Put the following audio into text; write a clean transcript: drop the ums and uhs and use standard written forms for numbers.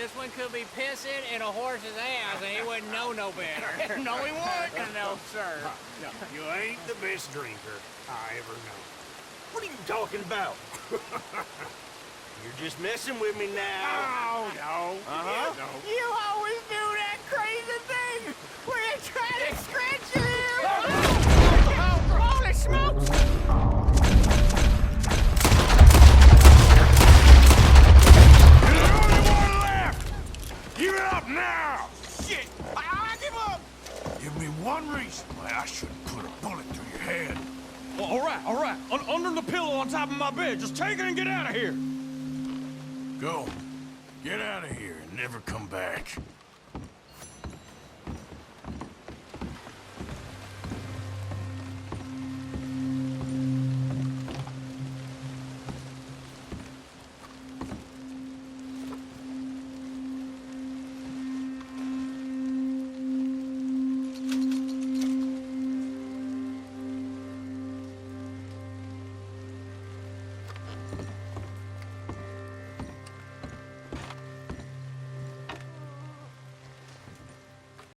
this one could be pissing in a horse's ass and he wouldn't know no better. No, he won't. No, sir. No, you ain't the best drinker I ever known. What are you talking about? You're just messing with me now. No. Uh-huh. No. You always do that crazy thing where you try to scratch your ear. Holy smokes! You're the only one left! Give it up now! Shit! I give up! Give me one reason why I shouldn't put a bullet through your head. Well, all right. Under the pillow on top of my bed. Just take it and get out of here. Go. Get out of here and never come back.